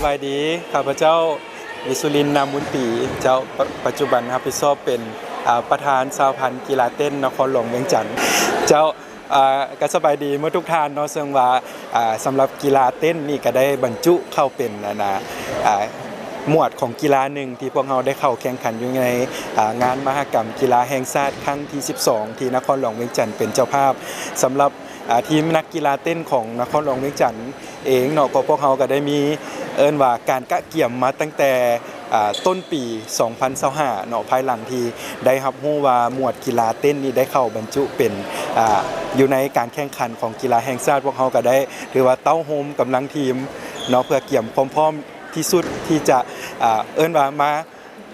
บายดีข้าพเจ้าวิสุรินทร์นามุนตีเจ้าปัจจุบันรับผิดชอบเป็นประธานสหพันธ์กีฬาเต้นนครหลวงเวียงจันทร์เจ้าก็สบายดีเมื่อทุกท่านเนาะซึ่งว่าสำหรับกีฬาเต้นนี่ก็ได้บรรจุเข้าเป็นหมวดของกีฬาหนึ่งที่พวกเราได้เข้าแข่งขันอยู่ในงานมหกรรมกีฬาแห่งชาติครั้งที่12ที่นครหลวงเวียงจันทร์เป็นเจ้าภาพสำหรับทีมนักกีฬาเต้นของนครหลวงเวียงจันทร์เองเนาะก็พวกเราก็ได้มีว่าการกะเกี่ยมมาตั้งแต่ต้นปี2025เนาะภายหลังที่ได้รับรู้ว่าหมวดกีฬาเต้นนี้ได้เข้าบรรจุเป็นอยู่ในการแข่งขันของกีฬาแห่งชาติพวกเราก็ได้ถือว่าเต้าโฮมกำลังทีมเนาะเพื่อเกี่ยมพร้อมที่สุดที่จะว่ามา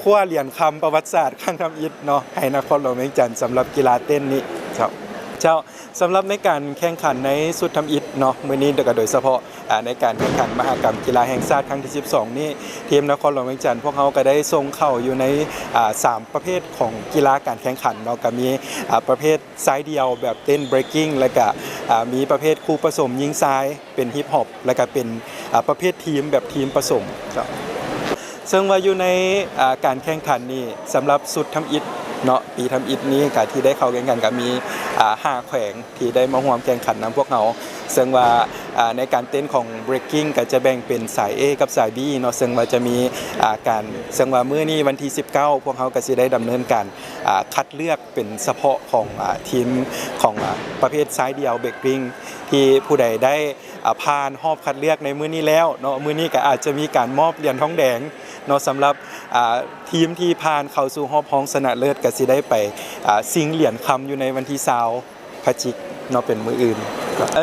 คว้าเหรียญคำประวัติศาสตร์ข้างทำอิฐเนาะให้นครหลวงเวียงจันทร์สำหรับกีฬาเต้นนี้ครับเจ้าสำหรับในการแข่งขันในสุดทำอิฐเนาะมื้อนี้โดยเฉพาะในการแข่งขันมหกรรมกีฬาแห่งชาติครั้งที่12นี้ทีมนครหลวงเวียงจันทร์พวกเขาก็ได้ส่งเข้าอยู่ใน3ประเภทของกีฬาการแข่งขันเนาะก็มีประเภทซ้ายเดียวแบบเต้น breaking แล้วก็มีประเภทคู่ผสมยิงซ้ายเป็นฮิปฮอปแล้วก็เป็นประเภททีมแบบทีมผสมซึ่งว่าอยู่ในการแข่งขันนี้สำหรับสุดทำอิฐเนาะปีทำอิฐนี้ก็ที่ได้เข้าแข่งขันก็มี5แขวงที่ได้มาร่วมแข่งขันนำพวกเราซึ่งว่าในการเต้นของ breaking ก็จะแบ่งเป็นสาย A กับสาย B เนาะซึ่งว่าจะมีการซึ่งว่ามื้อนี้วันที่19พวกเขาก็สิได้ดำเนินการคัดเลือกเป็นเฉพาะของทีมของประเภทสายเดียว breaking ที่ผู้ใดได้ผ่านรอบคัดเลือกในมื้อนี้แล้วเนาะมื้อนี้ก็อาจจะมีการมอบเหรียญทองแดงเนาะสำหรับทีมที่ผ่านเข้าสู่รอบรองชนะเลิศก็สิได้ไปชิงเหรียญคำอยู่ในวันที่20พฤศจิกายนเนาะเป็นมื้ออื่น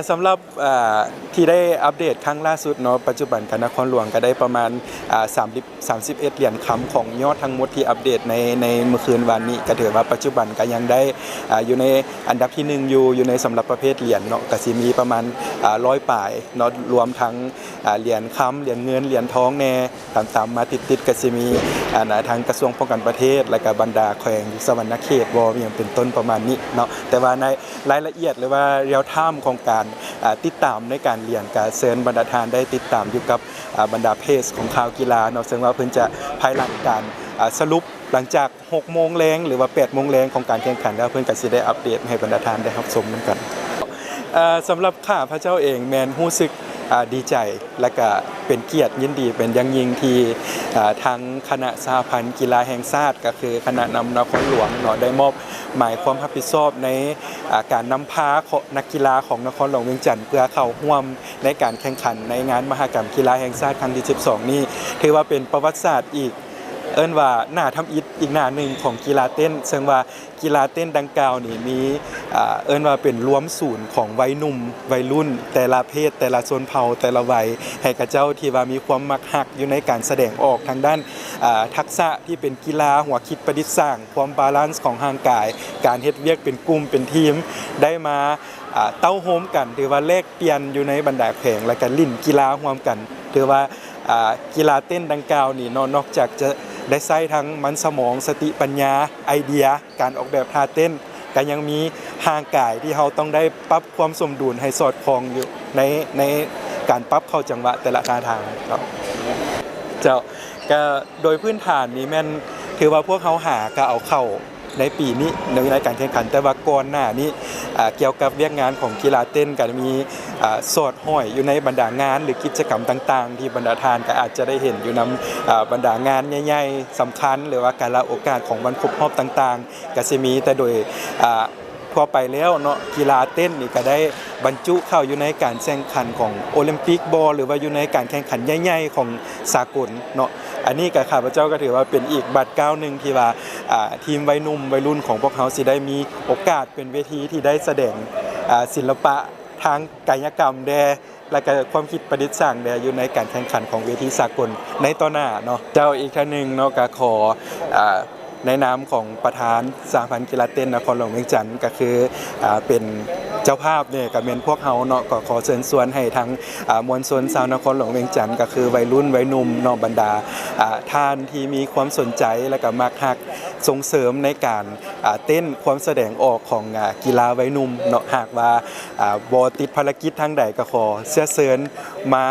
สำหรับที่ได้อัปเดตครั้งล่าสุดเนาะปัจจุบันนครหลวงก็ได้ประมาณ31เหรียญคำของยอดทั้งหมดที่อัปเดตในเมื่อคืนวันนี้ก็ถือว่าปัจจุบันก็ยังได้อยู่ในอันดับที่1อยู่ในสำหรับประเภทเหรียญเนาะก็สิมีประมาณ100ปลายเนาะรวมทั้งเหรียญคำเหรียญเงินเหรียญทองแน่ตามมาติดก็สิมีทางกระทรวงป้องกันประเทศและก็บรรดาแขวงสวรรณเขตอย่างเป็นต้นประมาณนี้เนาะแต่ว่าในรายละเอียดหรือว่าเรียลไทม์ของการติดตามในการเรียนการเชิญบรรดาทานได้ติดตามอยู่กับบรรดาเพจของข่าวกีฬาเนาะซึ่งว่าเพิ่นจะภายหลังการสรุปหลังจาก6 โมงแรงหรือว่า8 โมงแรงของการแข่งขันแล้วเพิ่นก็สิได้อัปเดตให้บรรดาทานได้รับชมเหมือนกันสำหรับข้าพระเจ้าเองแม่นรู้สึกดีใจและก็เป็นเกียรติยินดีเป็นอย่างยิ่งที่ทางคณะสหพันธ์กีฬาแห่งชาติก็คือคณะนำนครหลวงเนาะได้มอบหมายความรับผิดชอบในการนำพานักกีฬาของนครหลวงเวียงจันทร์เพื่อเข้าร่วมในการแข่งขันในงานมหกรรมกีฬาแห่งชาติครั้งที่12นี้ถือว่าเป็นประวัติศาสตร์อีกว่าหน้าทำอิฐอีกหน้าหนึ่งของกีฬาเต้นซึ่งว่ากีฬาเต้นดังกล่าวนี่มีว่าเป็นรวมศูนย์ของวัยหนุ่มวัยรุ่นแต่ละเพศแต่ละชนเผ่าแต่ละวัยให้กับเจ้าที่ว่ามีความมักฮักอยู่ในการแสดงออกทางด้านทักษะที่เป็นกีฬาหัวคิดประดิษฐ์สร้างความบาลานซ์ของร่างกายการเฮ็ดเวียกเป็นกลุ่มเป็นทีมได้มาเต้าโฮมกันถือว่าแลกเปลี่ยนอยู่ในบรรดาแขวงและก็ลิ่นกีฬาร่วมกันถือว่ากีฬาเต้นดังกล่าวนี่นอกจากจะได้ใช้ทั้งมันสมองสติปัญญาไอเดียการออกแบบท่าเต้นก็ยังมีร่างกายที่เราต้องได้ปรับความสมดุลให้สอดคล้องอยู่ในการปรับเข้าจังหวะแต่ละท่าทางครับเจ้าก็โดยพื้นฐานนี้แม่นถือว่าพวกเขาหาก็เอาเข้าในปีนี้ในการแข่งขันแต่ว่าก่อนหน้านี้เกี่ยวกับเรื่องงานของกีฬาเต้นก็มีสอดห้อยอยู่ในบรรดางานหรือกิจกรรมต่างๆที่บรรดาทานก็อาจจะได้เห็นอยู่นำบรรดางานใหญ่ๆสำคัญหรือว่าการละโอกาสของวันครบรอบต่างๆก็สิมีแต่โดยทั่วไปแล้วเนาะกีฬาเต้นนี่ก็ได้บรรจุเข้าอยู่ในการแข่งขันของโอลิมปิกบอลหรือว่าอยู่ในการแข่งขันใหญ่ๆของสากลเนาะอันนี้ก็ข้าพเจ้าก็ถือว่าเป็นอีกบัตรก้าวหนึ่งที่ว่าทีมวัยหนุ่มวัยรุ่นของพวกเขาสิได้มีโอกาสเป็นเวทีที่ได้แสดงศิลปะทางกายกรรมและก็ความคิดประดิษฐ์สร้างอยู่ในการแข่งขันของเวทีสากลในต่อหน้าเนาะเจ้าอีกท่านหนึ่งเนาะก็ขอในนามของประธานสหพันธ์กีฬาเต้นนครหลวงเวียงจันทร์ก็คือเป็นเจ้าภาพเนี่ยก็เป็นพวกเฮาเนาะก็ขอเชิญชวนให้ทั้งมวลชนชาวนครหลวงเวียงจันทร์ก็คือวัยรุ่นวัยหนุ่มเนาะบรรดาท่านที่มีความสนใจและก็มักฮักส่งเสริมในการเต้นความแสดงออกของกีฬาวัยหนุ่มเนาะหากว่าบ่ติดภารกิจทางใดก็ขอเชิญมา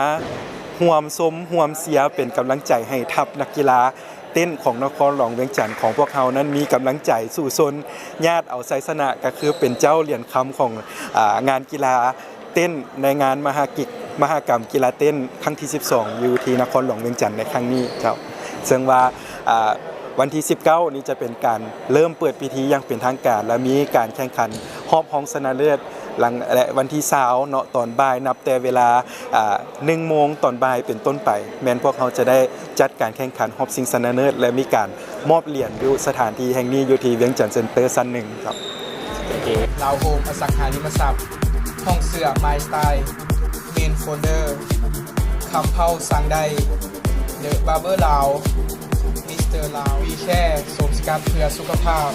ห่วมสมห่วมเสียเป็นกำลังใจให้ทัพนักกีฬาเต้นของนครหลวงเวียงจันทร์ของพวกเขานั้นมีกำลังใจสู่ซนญาติเอาไซสนะก็คือเป็นเจ้าเหรียญคำของงานกีฬาเต้นในงานมหกรรมกีฬาเต้นครั้งที่ 12 อยู่ที่นครหลวงเวียงจันทร์ในครั้งนี้ครับซึ่งว่าวันที่ 19 นี้จะเป็นการเริ่มเปิดพิธีอย่างเป็นทางการและมีการแข่งขันฮอบห้องชนะเลิศหลังและวันที่20เนาะตอนบ่ายนับแต่เวลา1 โมงตอนบ่ายเป็นต้นไปแม้นพวกเขาจะได้จัดการแข่งขันฮอบชิงชนะเลิศและมีการมอบเหรียญอยู่สถานที่แห่งนี้อยู่ที่เวียงจันทร์เซ็นเตอร์ชั้น 1ครับลาวโฮมอสังหาริมทรัพย์ห้องเสื้อไมสไตล์เมนโฟลเดอร์คำเผาสังใดเดอะบาร์เบอร์ลาวมิสเตอร์ลาววีแค่สมสกัดเพื่อสุขภาพ